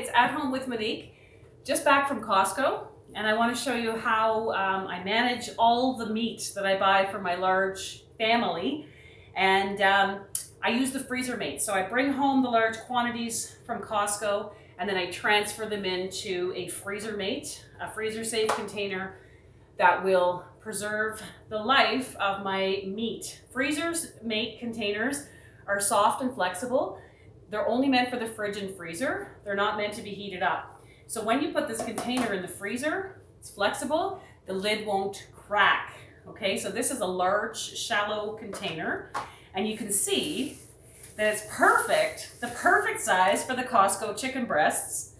it's At Home with Monique, just back from Costco, and I want to show you how I manage all the meat that I buy for my large family. And I use the freezer mate. So I bring home the large quantities from Costco, and then I transfer them into a freezer mate, a freezer safe container that will preserve the life of my meat. Freezers mate containers are soft and flexible. They're only meant for the fridge and freezer. They're not meant to be heated up. So when you put this container in the freezer, it's flexible, the lid won't crack. Okay, so this is a large, shallow container, and you can see that it's perfect, the perfect size for the Costco chicken breasts.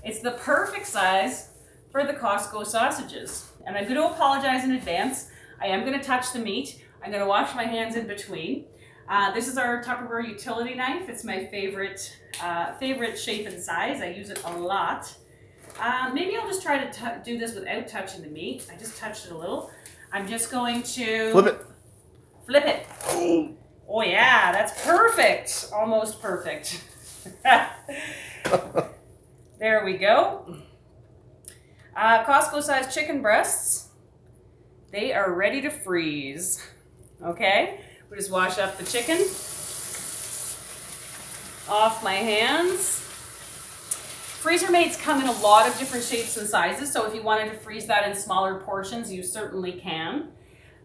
It's the perfect size for the Costco sausages. And I'm going to apologize in advance. I am going to touch the meat. I'm going to wash my hands in between. This is our Tupperware utility knife. It's my favorite shape and size. I use it a lot. Maybe I'll just try to do this without touching the meat. I just touched it a little. I'm just going to flip it. Oh yeah, that's perfect. Almost perfect. There we go. Costco size chicken breasts. They are ready to freeze. Okay. We just wash up the chicken off my hands. Freezer mates come in a lot of different shapes and sizes, so if you wanted to freeze that in smaller portions, you certainly can.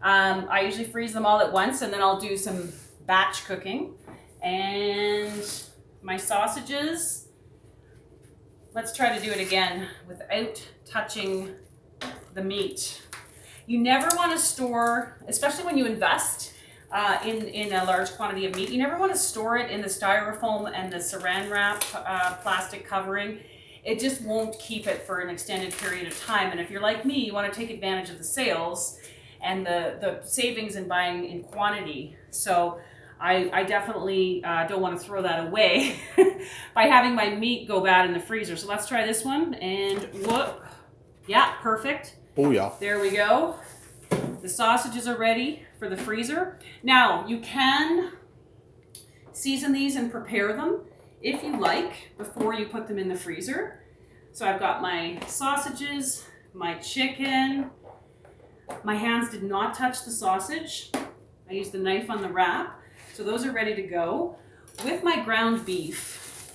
I usually freeze them all at once, and then I'll do some batch cooking. And my sausages, let's try to do it again without touching the meat. You never want to store, especially when you invest in a large quantity of meat, you never want to store it in the styrofoam and the saran wrap plastic covering. It just won't keep it for an extended period of time. And if you're like me, you want to take advantage of the sales and the savings in buying in quantity. So I definitely don't want to throw that away by having my meat go bad in the freezer. So let's try this one. And whoop, yeah, perfect. Oh yeah. There we go. The sausages are ready for the freezer. Now, you can season these and prepare them if you like before you put them in the freezer. So I've got my sausages, my chicken. My hands did not touch the sausage. I used the knife on the wrap. So those are ready to go. With my ground beef,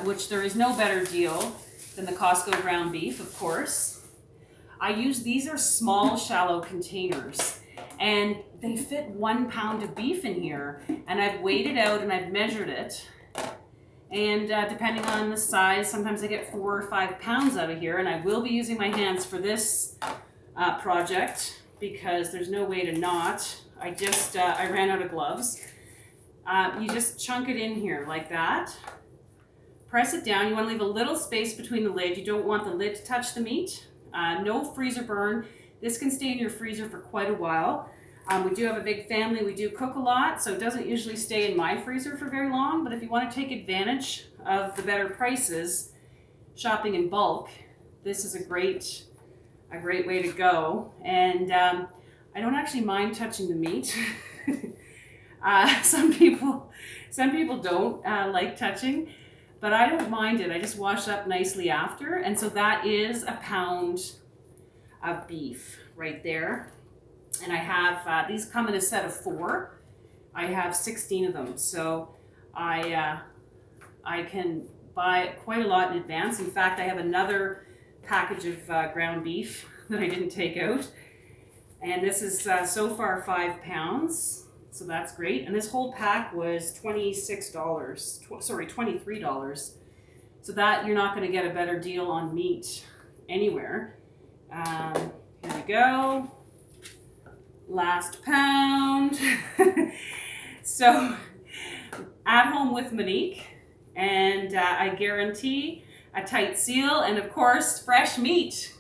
which there is no better deal than the Costco ground beef, of course. These are small, shallow containers, and they fit 1 pound of beef in here. And I've weighed it out and I've measured it. And depending on the size, sometimes I get 4 or 5 pounds out of here. And I will be using my hands for this project because there's no way to not. I ran out of gloves. You just chunk it in here like that. Press it down. You want to leave a little space between the lid. You don't want the lid to touch the meat. No freezer burn. This can stay in your freezer for quite a while. We do have a big family. We do cook a lot, so it doesn't usually stay in my freezer for very long. But if you want to take advantage of the better prices, shopping in bulk, this is a great way to go. And I don't actually mind touching the meat. Some people don't like touching. But I don't mind it. I just wash up nicely after. And so that is a pound of beef right there. And I have, these come in a set of 4. I have 16 of them. So I can buy quite a lot in advance. In fact, I have another package of ground beef that I didn't take out. And this is so far 5 pounds. So that's great. And this whole pack was $23. So that you're not going to get a better deal on meat anywhere. Here we go. Last pound. So At Home with Monique. And I guarantee a tight seal and of course fresh meat.